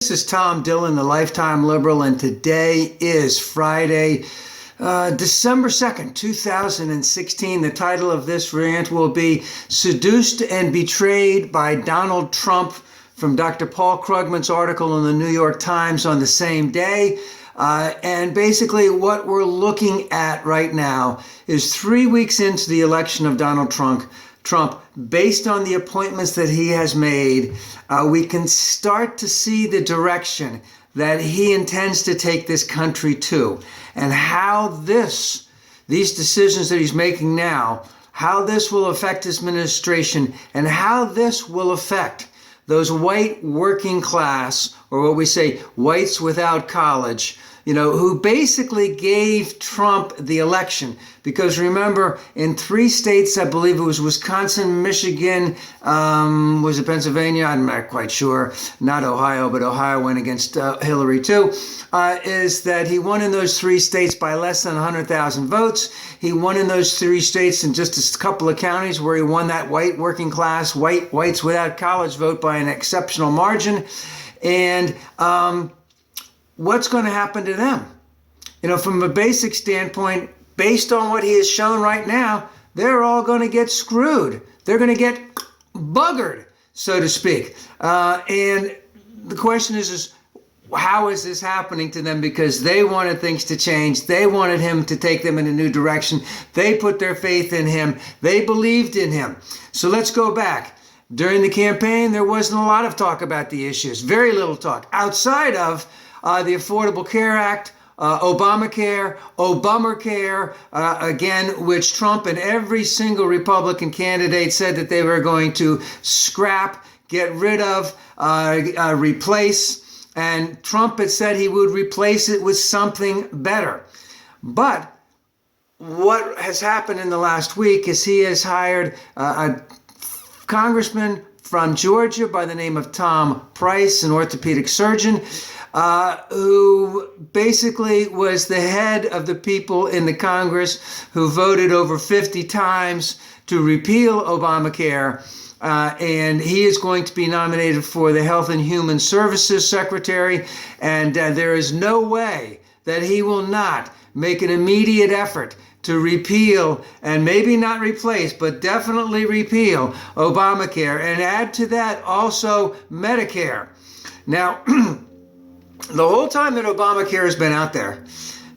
This is Tom Dillon, the Lifetime Liberal, and today is Friday, December 2nd, 2016. The title of this rant will be Seduced and Betrayed by Donald Trump, from Dr. Paul Krugman's article in the New York Times on the same day. And basically what we're looking at right now is 3 weeks into the election of Donald Trump, based on the appointments that he has made, we can start to see the direction that he intends to take this country to, and how these decisions that he's making now, how this will affect his administration, and how this will affect those white working class, or what we say, whites without college, who basically gave Trump the election. Because remember, in 3 states, I believe it was Wisconsin, Michigan, was it Pennsylvania? I'm not quite sure. Not Ohio, but Ohio went against Hillary too. Is that he won in those 3 states by less than 100,000 votes. He won in those 3 states in just a couple of counties where he won that white working class, whites without college vote by an exceptional margin. And what's going to happen to them? From a basic standpoint, based on what he has shown right now, they're all going to get screwed. They're going to get buggered, so to speak. And the question is how is this happening to them? Because they wanted things to change. They wanted him to take them in a new direction. They put their faith in him. They believed in him. So let's go back. During the campaign, there wasn't a lot of talk about the issues. Very little talk outside of the Affordable Care Act, Obamacare, again, which Trump and every single Republican candidate said that they were going to scrap, get rid of, replace. And Trump had said he would replace it with something better. But what has happened in the last week is he has hired a congressman from Georgia by the name of Tom Price, an orthopedic surgeon, who basically was the head of the people in the Congress who voted over 50 times to repeal Obamacare. And he is going to be nominated for the Health and Human Services Secretary. And there is no way that he will not make an immediate effort to repeal, and maybe not replace, but definitely repeal Obamacare, and add to that also Medicare. Now, the whole time that Obamacare has been out there,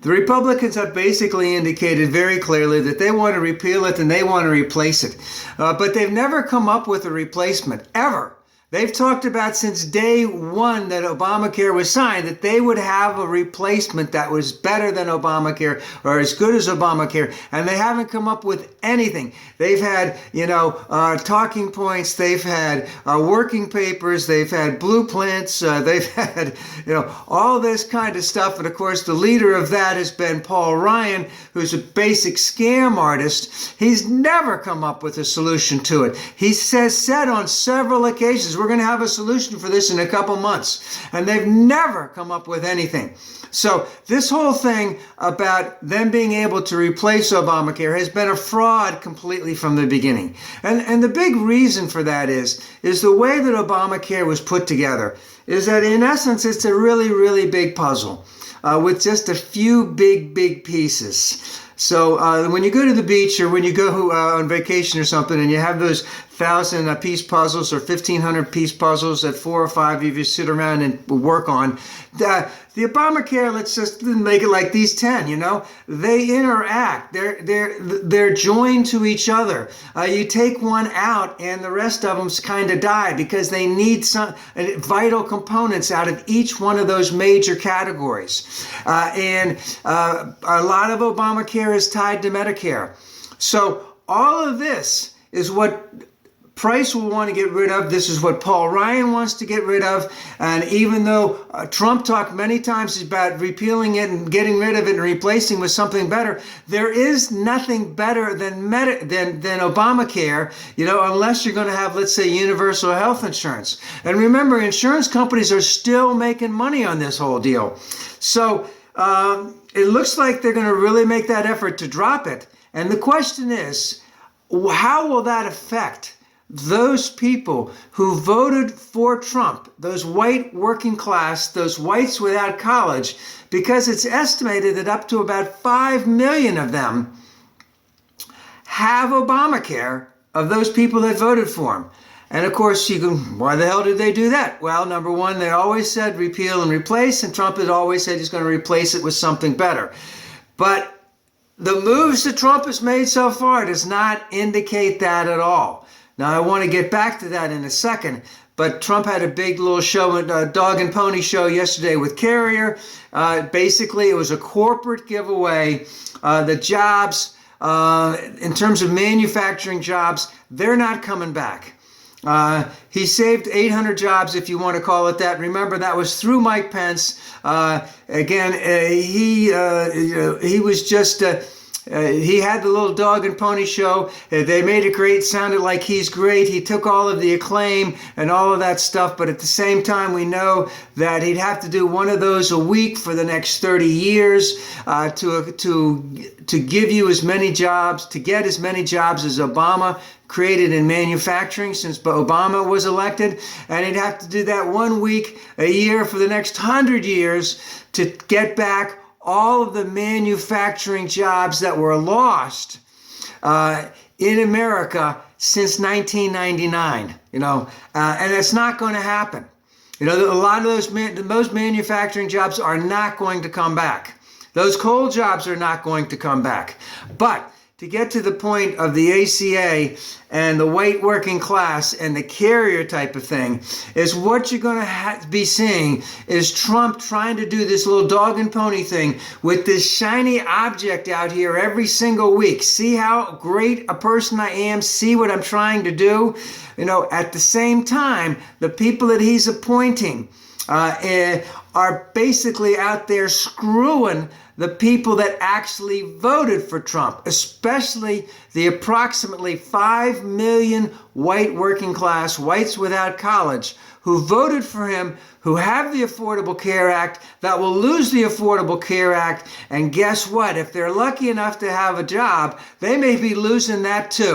the Republicans have basically indicated very clearly that they want to repeal it and they want to replace it. But they've never come up with a replacement, ever. They've talked about since day one that Obamacare was signed that they would have a replacement that was better than Obamacare or as good as Obamacare, and they haven't come up with anything. They've had, talking points, they've had working papers, they've had blueprints, they've had, all this kind of stuff. And of course, the leader of that has been Paul Ryan, who's a basic scam artist. He's never come up with a solution to it. He said on several occasions, we're going to have a solution for this in a couple months. And they've never come up with anything. So this whole thing about them being able to replace Obamacare has been a fraud completely from the beginning. And the big reason for that is the way that Obamacare was put together is that in essence, it's a really, really big puzzle with just a few big pieces. So when you go to the beach or when you go on vacation or something and you have those 1,000-piece puzzles or 1,500-piece puzzles that 4 or 5 of you sit around and work on, the Obamacare, let's just make it like these 10, they interact. They're joined to each other. You take one out and the rest of them kind of die because they need some vital components out of each one of those major categories. And a lot of Obamacare is tied to Medicare. So all of this is what Price will want to get rid of. This is what Paul Ryan wants to get rid of. And even though Trump talked many times about repealing it and getting rid of it and replacing with something better, there is nothing better than Obamacare, unless you're going to have, let's say, universal health insurance. And remember, insurance companies are still making money on this whole deal. So it looks like they're going to really make that effort to drop it. And the question is, how will that affect those people who voted for Trump, those white working class, those whites without college, because it's estimated that up to about 5 million of them have Obamacare, of those people that voted for him. And of course, you can, why the hell did they do that? Well, number one, they always said repeal and replace, and Trump had always said he's going to replace it with something better. But the moves that Trump has made so far does not indicate that at all. Now, I want to get back to that in a second, but Trump had a big little show, a dog and pony show yesterday with Carrier. Basically, it was a corporate giveaway. The jobs, in terms of manufacturing jobs, they're not coming back. He saved 800 jobs, if you want to call it that. Remember, that was through Mike Pence. He was just... he had the little dog and pony show. They made it great. Sounded like he's great. He took all of the acclaim and all of that stuff. But at the same time, we know that he'd have to do one of those a week for the next 30 years to give you as many jobs, to get as many jobs as Obama created in manufacturing since Obama was elected. And he'd have to do that 1 week a year for the next 100 years to get back all of the manufacturing jobs that were lost in America since 1999, and it's not going to happen. A lot of those manufacturing jobs are not going to come back. Those coal jobs are not going to come back. But to get to the point of the ACA and the white working class and the Carrier type of thing, is what you're going to be seeing is Trump trying to do this little dog and pony thing with this shiny object out here every single week. See how great a person I am? See what I'm trying to do? At the same time, the people that he's appointing are basically out there screwing the people that actually voted for Trump, especially the approximately 5 million white working class, whites without college, who voted for him, who have the Affordable Care Act, that will lose the Affordable Care Act. And guess what? If they're lucky enough to have a job, they may be losing that too.